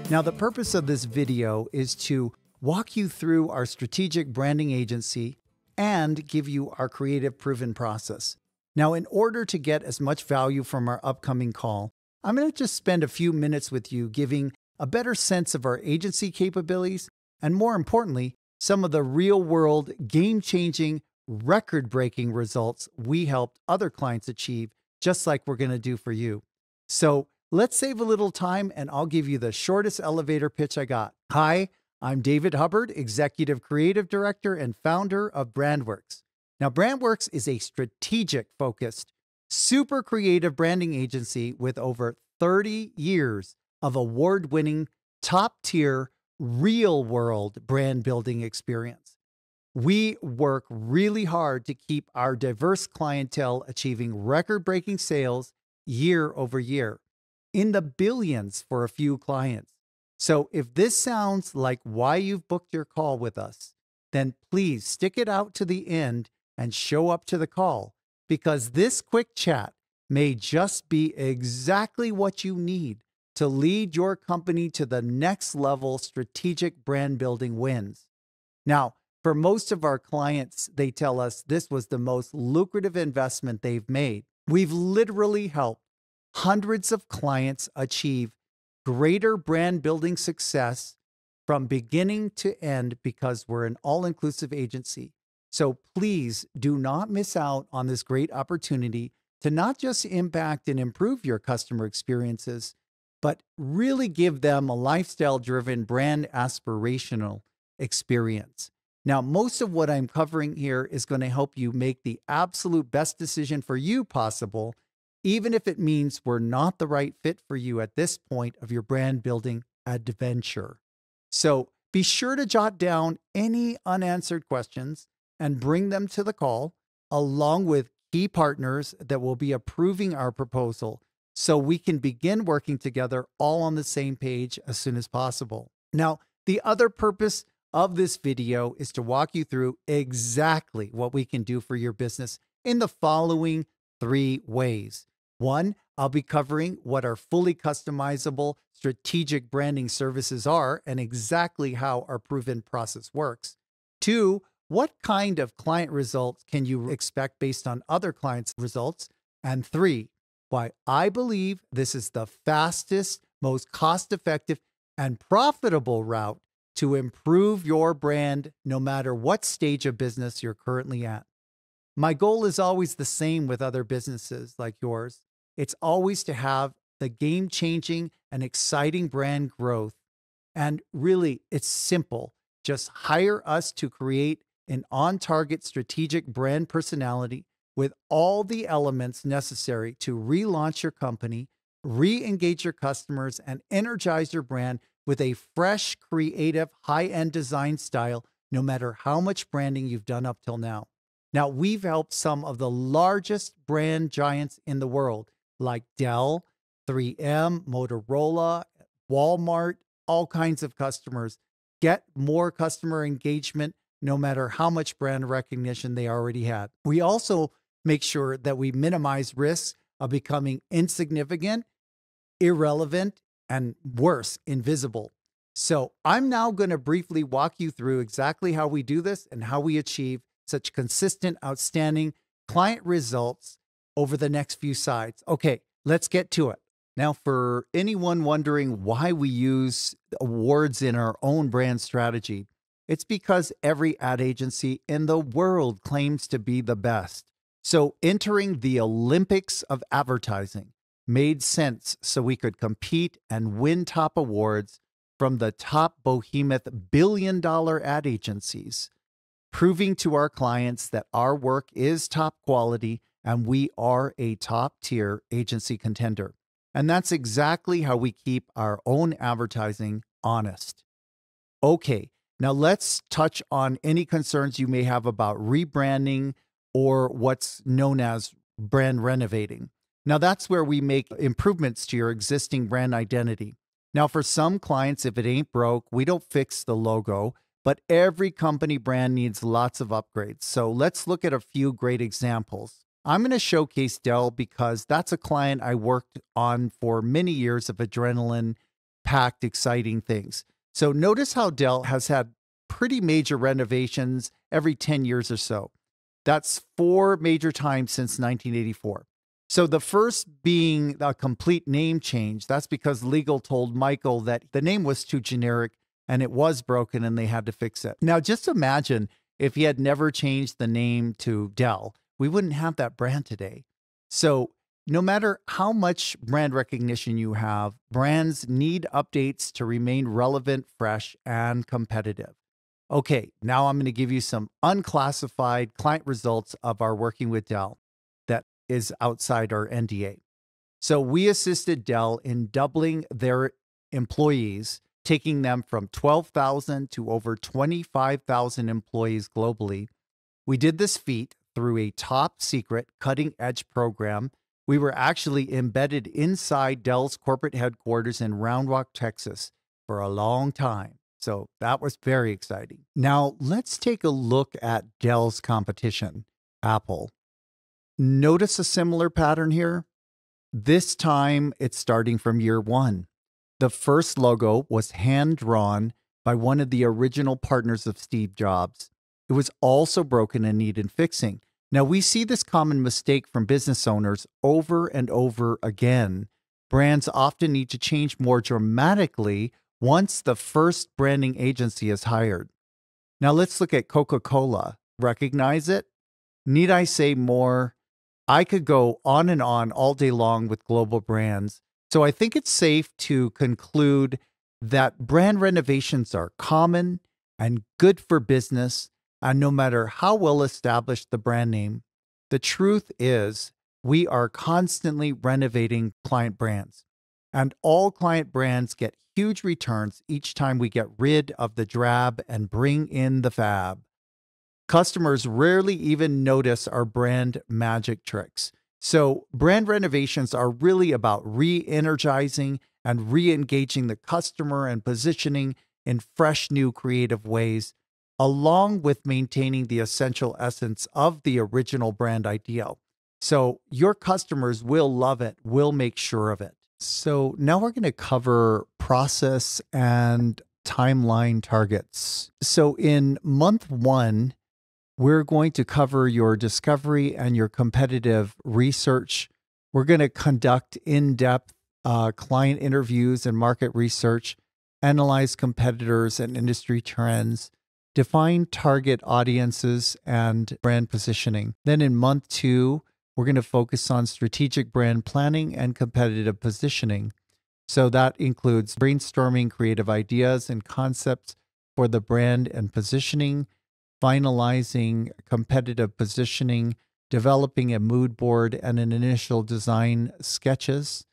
Now, the purpose of this video is to walk you through our strategic branding agency and give you our creative proven process. Now, in order to get as much value from our upcoming call, I'm going to just spend a few minutes with you giving a better sense of our agency capabilities and, more importantly, some of the real-world, game-changing, record-breaking results we helped other clients achieve, just like we're going to do for you. So let's save a little time and I'll give you the shortest elevator pitch I got. Hi, I'm David Hubbard, Executive Creative Director and founder of BRANDWORX. Now, BRANDWORX is a strategic-focused, super creative branding agency with over 30 years of award-winning, top-tier, real-world brand building experience. We work really hard to keep our diverse clientele achieving record-breaking sales year over year, in the billions for a few clients. So if this sounds like why you've booked your call with us, then please stick it out to the end and show up to the call, because this quick chat may just be exactly what you need to lead your company to the next level strategic brand building wins. Now, for most of our clients, they tell us this was the most lucrative investment they've made. We've literally helped hundreds of clients achieve greater brand building success from beginning to end because we're an all-inclusive agency. So please do not miss out on this great opportunity to not just impact and improve your customer experiences, but really give them a lifestyle-driven brand aspirational experience. Now, most of what I'm covering here is going to help you make the absolute best decision for you possible, even if it means we're not the right fit for you at this point of your brand building adventure. So be sure to jot down any unanswered questions and bring them to the call, along with key partners that will be approving our proposal so we can begin working together all on the same page as soon as possible. Now, the other purpose of this video is to walk you through exactly what we can do for your business in the following 3 ways. 1, I'll be covering what our fully customizable strategic branding services are and exactly how our proven process works. 2, what kind of client results can you expect based on other clients' results? And 3, why I believe this is the fastest, most cost-effective, and profitable route to improve your brand no matter what stage of business you're currently at. My goal is always the same with other businesses like yours. It's always to have the game-changing and exciting brand growth. And really, it's simple. Just hire us to create an on-target strategic brand personality with all the elements necessary to relaunch your company, re-engage your customers, and energize your brand with a fresh, creative, high-end design style, no matter how much branding you've done up till now. Now, we've helped some of the largest brand giants in the world, like DELL, 3M, Motorola, Walmart, all kinds of customers, get more customer engagement no matter how much brand recognition they already had. We also make sure that we minimize risks of becoming insignificant, irrelevant, and worse, invisible. So I'm now going to briefly walk you through exactly how we do this and how we achieve such consistent, outstanding client results over the next few slides. Okay, let's get to it. Now, for anyone wondering why we use awards in our own brand strategy, it's because every ad agency in the world claims to be the best. So entering the Olympics of advertising made sense so we could compete and win top awards from the top behemoth billion-dollar ad agencies, proving to our clients that our work is top quality and we are a top-tier agency contender. And that's exactly how we keep our own advertising honest. Okay, now let's touch on any concerns you may have about rebranding or what's known as brand renovating. Now, that's where we make improvements to your existing brand identity. Now, for some clients, if it ain't broke, we don't fix the logo, but every company brand needs lots of upgrades. So let's look at a few great examples. I'm going to showcase Dell because that's a client I worked on for many years of adrenaline packed, exciting things. So notice how Dell has had pretty major renovations every 10 years or so. That's 4 major times since 1984. So the first being a complete name change. That's because legal told Michael that the name was too generic and it was broken and they had to fix it. Now, just imagine if he had never changed the name to Dell, we wouldn't have that brand today. So no matter how much brand recognition you have, brands need updates to remain relevant, fresh, and competitive. Okay, now I'm going to give you some unclassified client results of our working with Dell that is outside our NDA. So we assisted Dell in doubling their employees, taking them from 12,000 to over 25,000 employees globally. We did this feat through a top secret, cutting edge program. We were actually embedded inside Dell's corporate headquarters in Round Rock, Texas for a long time. So that was very exciting. Now let's take a look at Dell's competition, Apple. Notice a similar pattern here? This time it's starting from year one. The first logo was hand-drawn by one of the original partners of Steve Jobs. It was also broken and needed fixing. Now, we see this common mistake from business owners over and over again. Brands often need to change more dramatically once the first branding agency is hired. Now, let's look at Coca-Cola. Recognize it? Need I say more? I could go on and on all day long with global brands. So I think it's safe to conclude that brand renovations are common and good for business. And no matter how well established the brand name, the truth is we are constantly renovating client brands. And all client brands get huge returns each time we get rid of the drab and bring in the fab. Customers rarely even notice our brand magic tricks. So brand renovations are really about re-energizing and re-engaging the customer and positioning in fresh, new, creative ways, along with maintaining the essential essence of the original brand ideal. So your customers will love it, will make sure of it. So now we're going to cover process and timeline targets. So in month one, we're going to cover your discovery and your competitive research. We're going to conduct in-depth client interviews and market research, analyze competitors and industry trends, define target audiences and brand positioning. Then in month two, we're going to focus on strategic brand planning and competitive positioning. So that includes brainstorming creative ideas and concepts for the brand and positioning, finalizing competitive positioning, developing a mood board and an initial design sketches,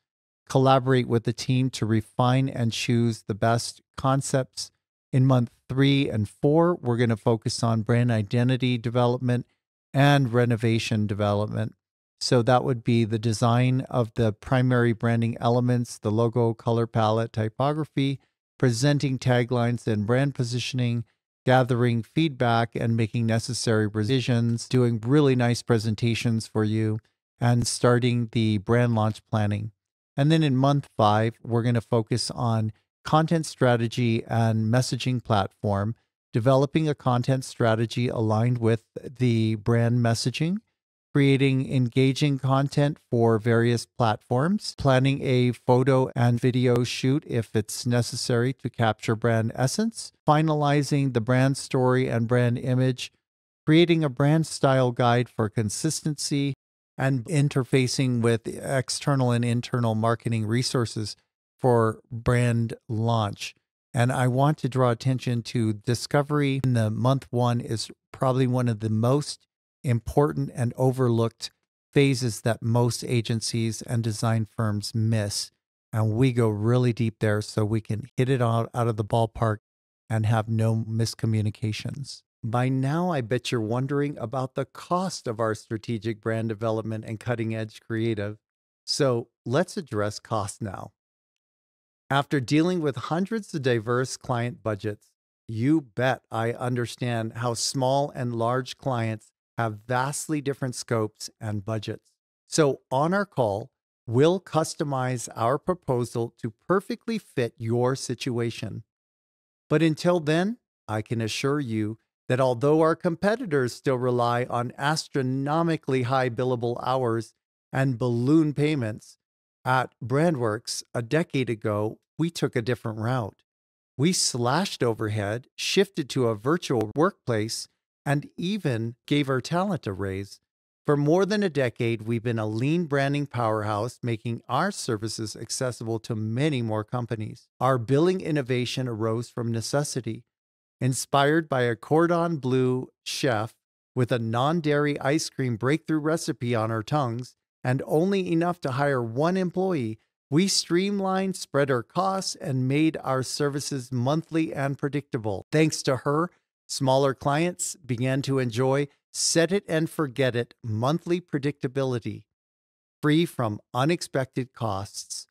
collaborate with the team to refine and choose the best concepts. In month 3 and 4, we're going to focus on brand identity development and renovation development. So that would be the design of the primary branding elements, the logo, color palette, typography, presenting taglines and brand positioning, gathering feedback and making necessary revisions, doing really nice presentations for you, and starting the brand launch planning. And then in month 5, we're going to focus on content strategy and messaging platform, developing a content strategy aligned with the brand messaging, creating engaging content for various platforms, planning a photo and video shoot if it's necessary to capture brand essence, finalizing the brand story and brand image, creating a brand style guide for consistency, and interfacing with external and internal marketing resources for brand launch. And I want to draw attention to discovery in the month 1 is probably one of the most important and overlooked phases that most agencies and design firms miss. And we go really deep there so we can hit it out of the ballpark and have no miscommunications. By now, I bet you're wondering about the cost of our strategic brand development and cutting edge creative. So let's address cost now. After dealing with hundreds of diverse client budgets, you bet I understand how small and large clients have vastly different scopes and budgets. So on our call, we'll customize our proposal to perfectly fit your situation. But until then, I can assure you that although our competitors still rely on astronomically high billable hours and balloon payments, at BRANDWORX a decade ago, we took a different route. We slashed overhead, shifted to a virtual workplace, and even gave our talent a raise. For more than a decade, we've been a lean branding powerhouse, making our services accessible to many more companies. Our billing innovation arose from necessity. Inspired by a cordon bleu chef with a non-dairy ice cream breakthrough recipe on our tongues, and only enough to hire one employee, we streamlined, spread our costs, and made our services monthly and predictable. Thanks to her, smaller clients began to enjoy set it and forget it monthly predictability, free from unexpected costs,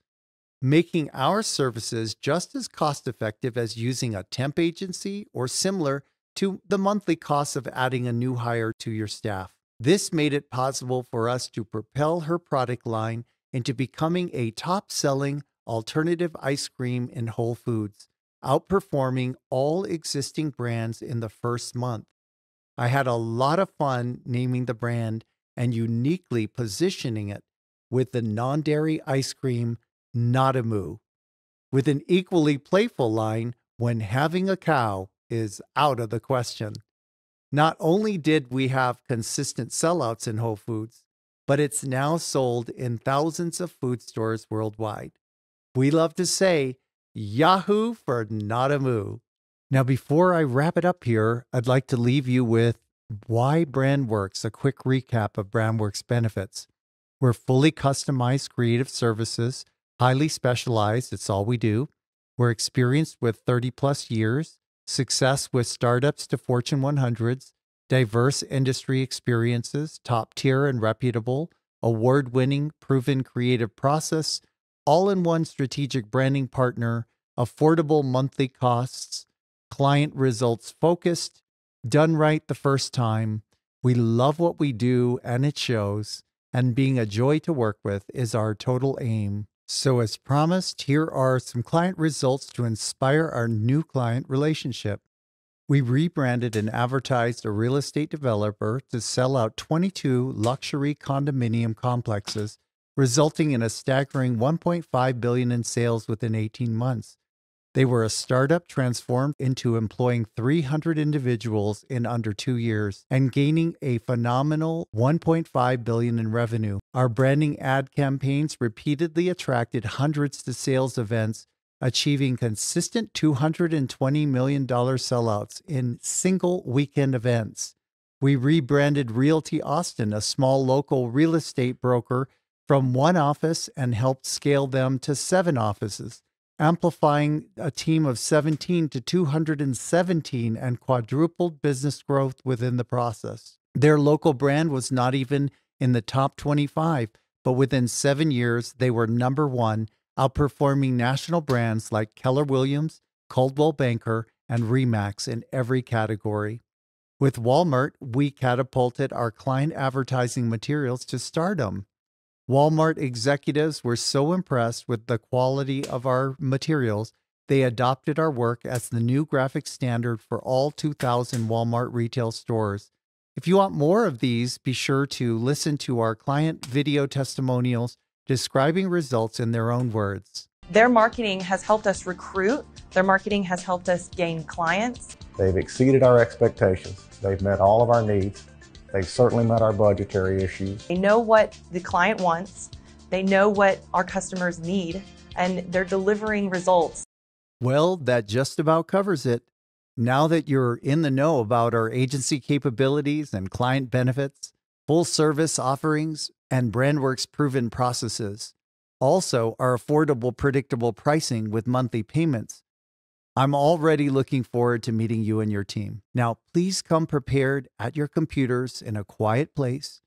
making our services just as cost-effective as using a temp agency or similar to the monthly costs of adding a new hire to your staff. This made it possible for us to propel her product line into becoming a top-selling alternative ice cream in Whole Foods, outperforming all existing brands in the first month. I had a lot of fun naming the brand and uniquely positioning it with the non-dairy ice cream, Not a Moo, with an equally playful line, when having a cow is out of the question. Not only did we have consistent sellouts in Whole Foods, but it's now sold in thousands of food stores worldwide. We love to say, Yahoo for Not a Moo. Now, before I wrap it up here, I'd like to leave you with why BRANDWORX, a quick recap of BRANDWORX benefits. We're fully customized creative services, highly specialized, it's all we do. We're experienced with 30 plus years, success with startups to Fortune 100s, diverse industry experiences, top tier and reputable, award-winning, proven creative process, all-in-one strategic branding partner, affordable monthly costs, client results focused, done right the first time. We love what we do and it shows, and being a joy to work with is our total aim. So as promised, here are some client results to inspire our new client relationship. We rebranded and advertised a real estate developer to sell out 22 luxury condominium complexes, resulting in a staggering $1.5 billion in sales within 18 months. They were a startup transformed into employing 300 individuals in under 2 years and gaining a phenomenal $1.5 billion in revenue. Our branding ad campaigns repeatedly attracted hundreds to sales events, achieving consistent $220 million sellouts in single weekend events. We rebranded Realty Austin, a small local real estate broker, from one office and helped scale them to 7 offices, amplifying a team of 17 to 217 and quadrupled business growth within the process. Their local brand was not even in the top 25, but within 7 years, they were number 1, outperforming national brands like Keller Williams, Coldwell Banker, and Remax in every category. With Walmart, we catapulted our client advertising materials to stardom. Walmart executives were so impressed with the quality of our materials, they adopted our work as the new graphic standard for all 2,000 Walmart retail stores. If you want more of these, be sure to listen to our client video testimonials describing results in their own words. Their marketing has helped us recruit. Their marketing has helped us gain clients. They've exceeded our expectations. They've met all of our needs. They've certainly met our budgetary issues. They know what the client wants. They know what our customers need, and they're delivering results. Well, that just about covers it. Now that you're in the know about our agency capabilities and client benefits, full service offerings, and BRANDWORX proven processes, also our affordable, predictable pricing with monthly payments, I'm already looking forward to meeting you and your team. Now, please come prepared at your computers in a quiet place.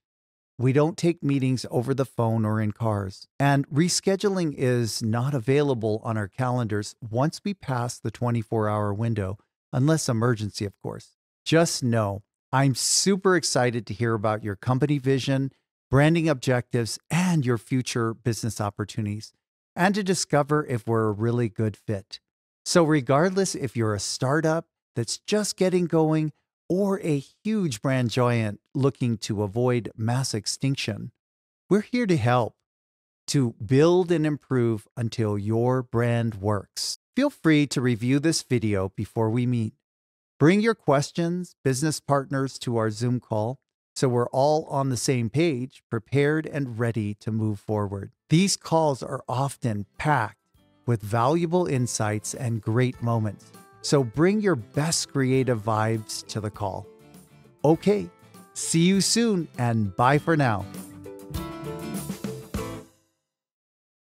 We don't take meetings over the phone or in cars. And rescheduling is not available on our calendars once we pass the 24-hour window, unless emergency, of course. Just know I'm super excited to hear about your company vision, branding objectives, and your future business opportunities, and to discover if we're a really good fit. So, regardless if you're a startup that's just getting going or a huge brand giant looking to avoid mass extinction, we're here to help to build and improve until your brand works. Feel free to review this video before we meet. Bring your questions, business partners to our Zoom call so we're all on the same page, prepared and ready to move forward. These calls are often packed with valuable insights and great moments. So bring your best creative vibes to the call. Okay, see you soon and bye for now.